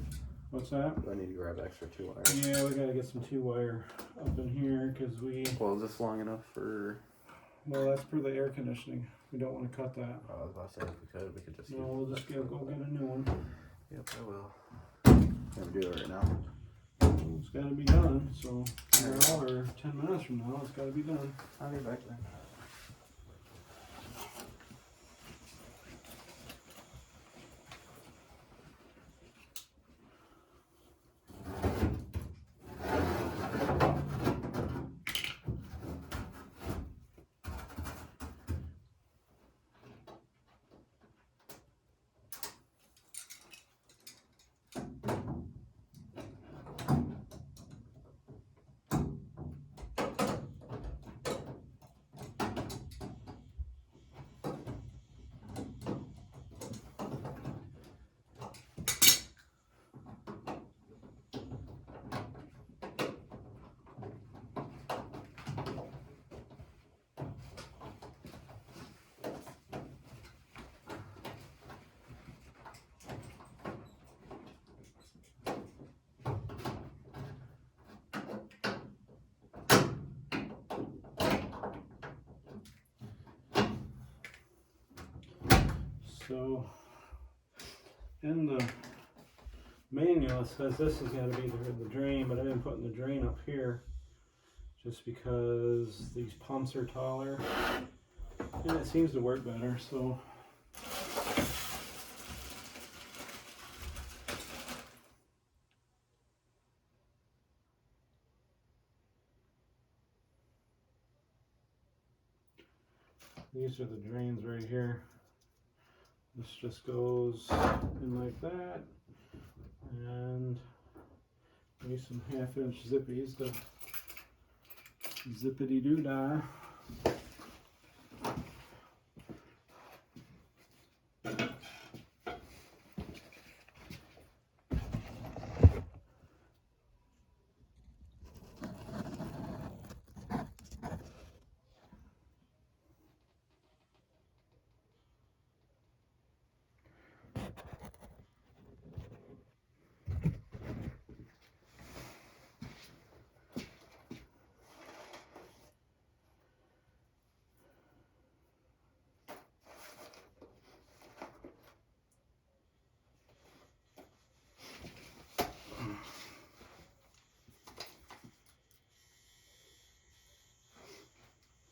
What's that? Do I need to grab extra 2-wire? Yeah, we got to get some 2-wire up in here, because Well, is this long enough for... well, that's for the air conditioning. We don't want to cut that. I was about to say, if we could just... No, we'll just go get a new one. Yep, I will. I'm going to do it right now. It's got to be done, so an hour or 10 minutes from now, it's got to be done. I'll be back then. So in the manual it says this has got to be the drain, but I didn't put in the drain up here just because these pumps are taller and it seems to work better. So these are the drains right here. This just goes in like that, and maybe some 1/2-inch zippies to zippity doo dah.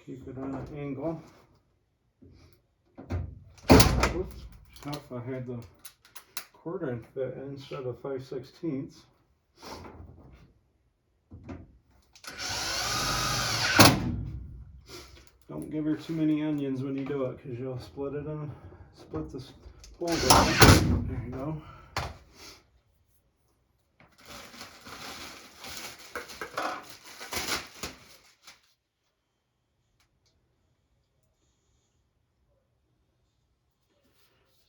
Keep it on an angle. Oops, if I had the 1/4-inch bit instead of 5/16. Don't give her too many onions when you do it, because you'll split this boulder. There you go.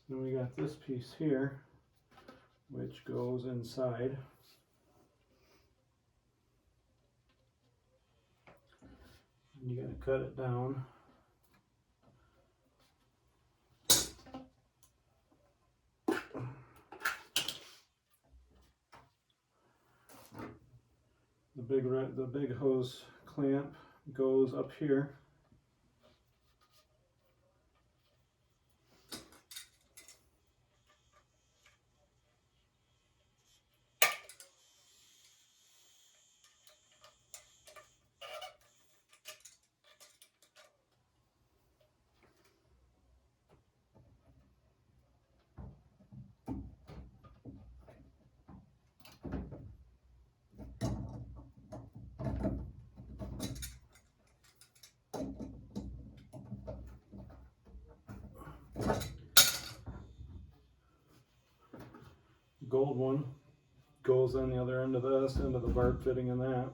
Then we got this piece here, which goes inside. And you gotta cut it down. The big hose clamp goes up here. Gold one goes on the other end of this, into the barb fitting in that.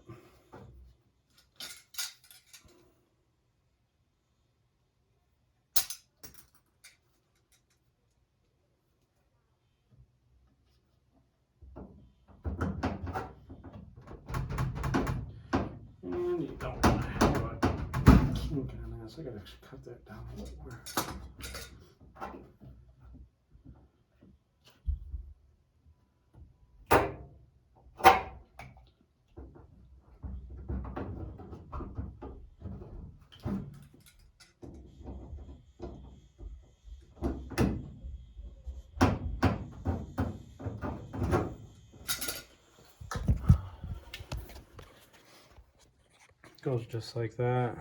And you don't want to have a kink on this. I gotta cut that down a little more. Goes just like that.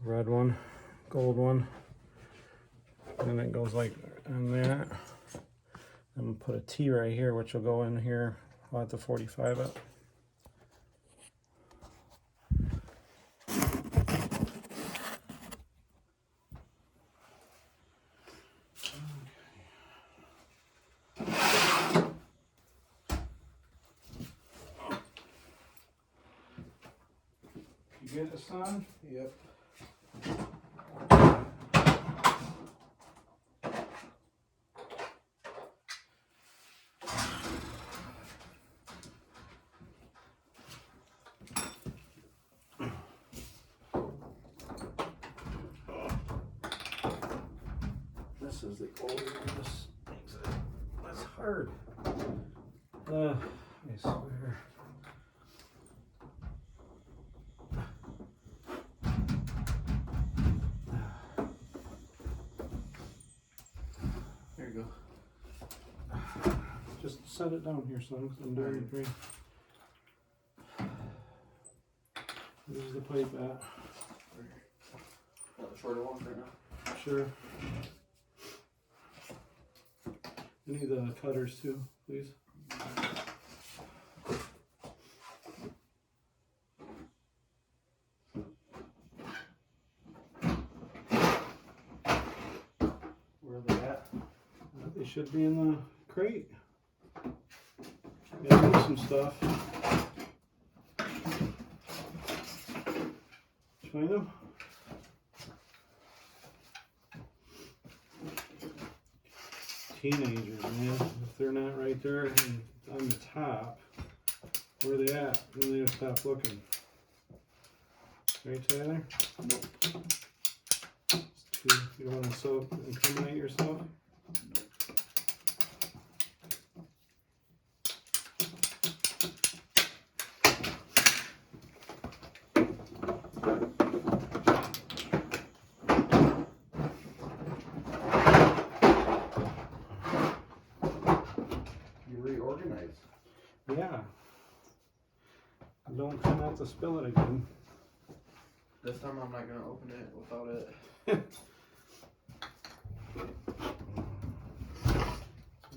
Red one, gold one, and then it goes like on that. I'm gonna put a T right here, which will go in here. I'll have to 45 it. You get it, son? Yep. This is the older one. This makes it. That's hard. I swear. set it down here, son, 'cause I'm doing the drain. There's the pipe at. Got the shorter ones right now. Sure. I need the cutters too, please. Where are they at? They should be in the crate. Yeah, there's some stuff. Find them? Teenagers, man. If they're not right there on the top, where are they at? Then they just stop looking. Right, Tyler? Nope. You don't want to incriminate yourself? Yeah. Don't come out to spill it again. This time I'm not gonna open it without it.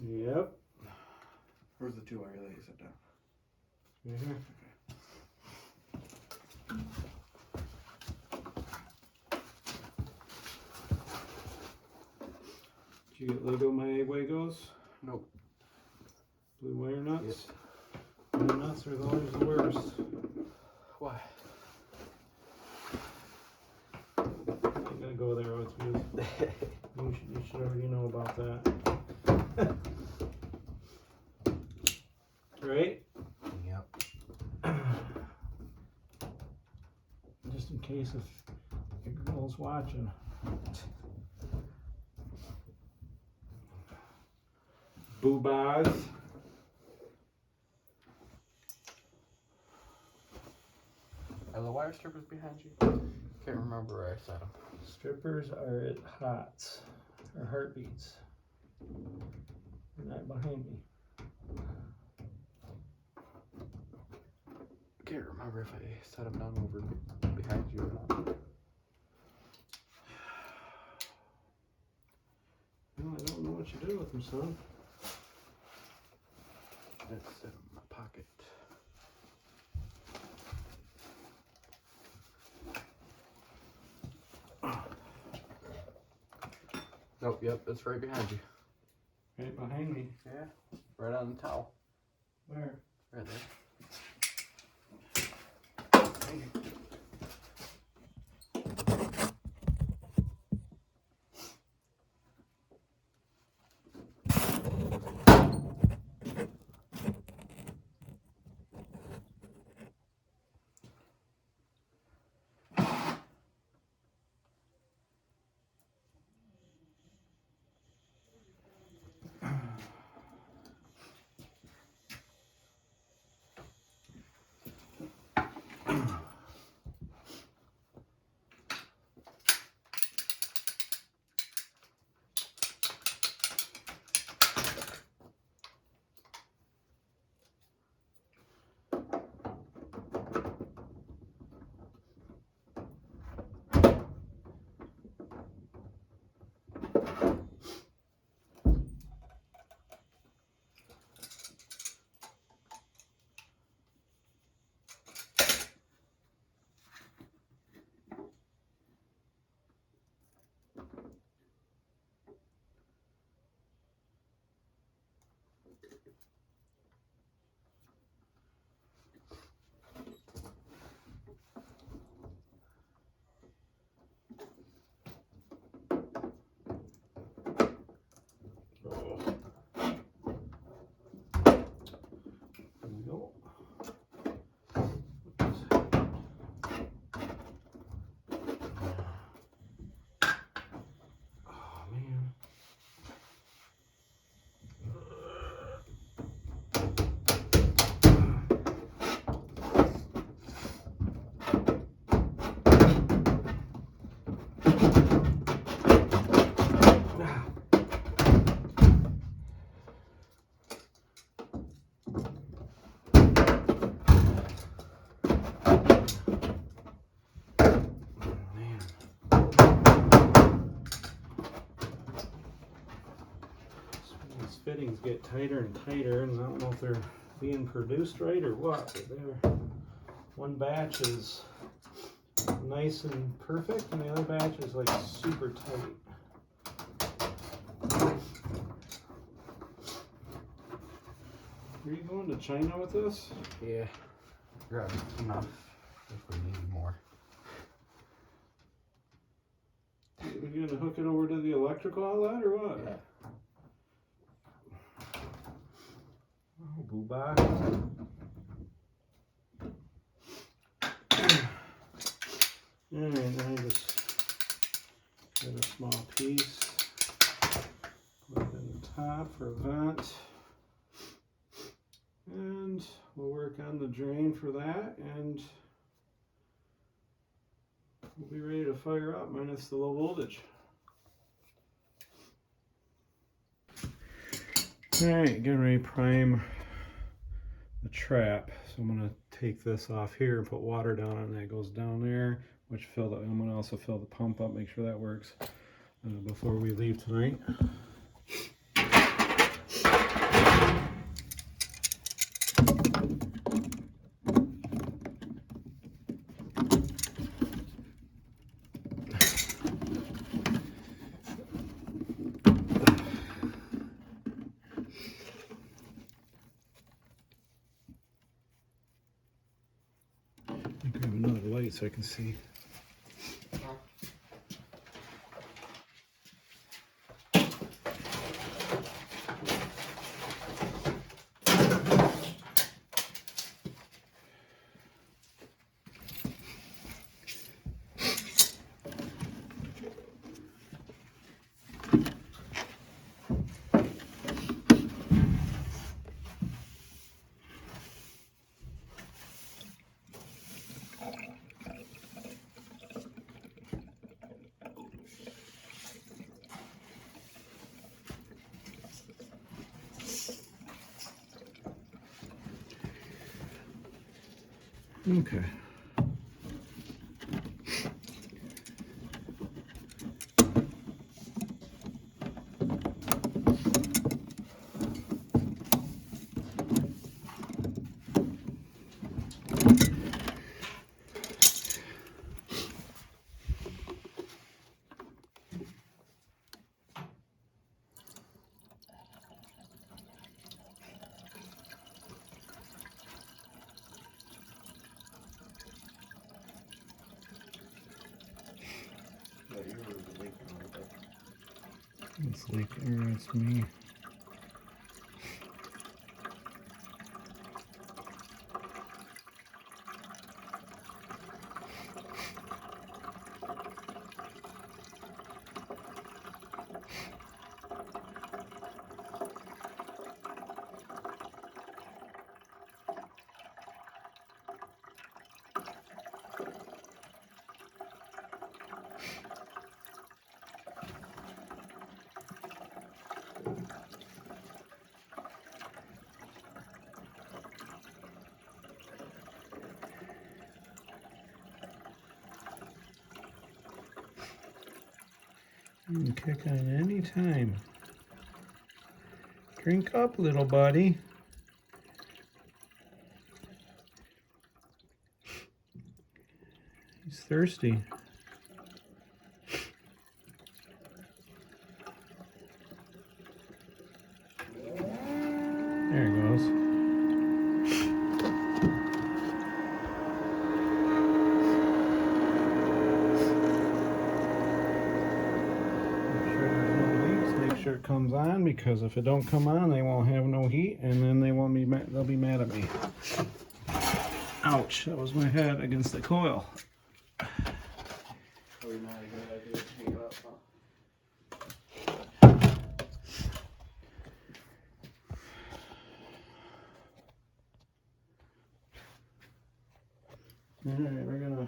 Yep. Where's the 2 wire that you set down? Right here. Did you get Lego My Wagos? Nope. Blue wire nuts? Blue nuts are always the worst. Why? I'm gonna go there with you. You should already know about that. Right? Yep. Just in case if your girl's watching. Boobas. Are the wire strippers behind you? Can't remember where I set them. Strippers are at Hots, or Heartbeats. They're not behind me. Can't remember if I set them down over behind you or not. No, I don't know what you do with them, son. It's in my pocket. Nope, yep, it's right behind you. Right behind me. Yeah, right on the towel. Where? Right there. fittings get tighter and tighter, and I don't know if they're being produced right or what, but one batch is nice and perfect, and the other batch is like super tight. Are you going to China with this? Yeah. Grab enough if we need more. Are you gonna hook it over to the electrical outlet or what? Yeah. Oh, boo-bye. Alright, now I just get a small piece, put it in the top for a vent, and we'll work on the drain for that, and we'll be ready to fire up minus the low voltage. Alright, getting ready to prime the trap. So I'm going to take this off here and put water down, and that goes down there, which I'm going to also fill the pump up, make sure that works before we leave tonight. Grab another light so I can see. Okay. It's leaking, or it's me. You can kick on any time. Drink up, little buddy. He's thirsty. There he goes. Make sure it comes on, because if it don't come on, they won't have no heat, and then they'll be mad at me. Ouch, that was my head against the coil. Probably not a good idea to hang it up, huh? Alright, we're gonna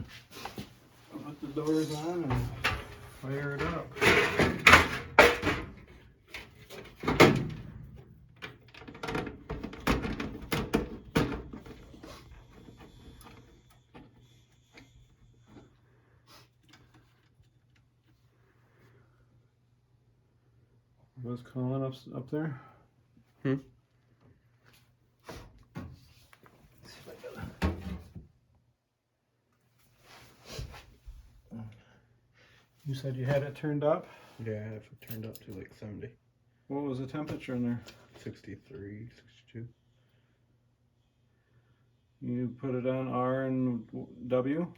put the doors on and fire it up. What's calling up there? Hmm? You said you had it turned up? Yeah, I have it turned up to like 70. What was the temperature in there? 63, 62. You put it on R and W? What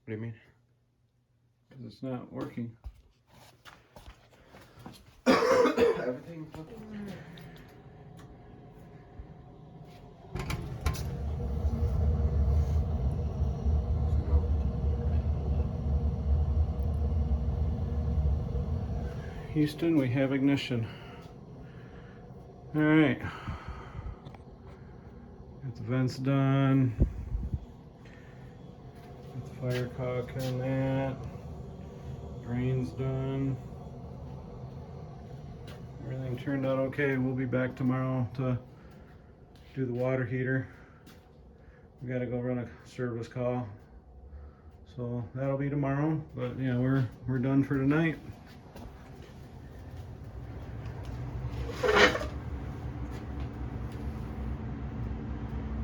do you mean? Because it's not working. Everything. Houston, we have ignition. Alright. Got the vents done. Got the fire cock on that. Drain's done. Everything turned out okay. We'll be back tomorrow to do the water heater. We gotta go run a service call. So that'll be tomorrow. But yeah, we're done for tonight.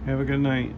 Have a good night.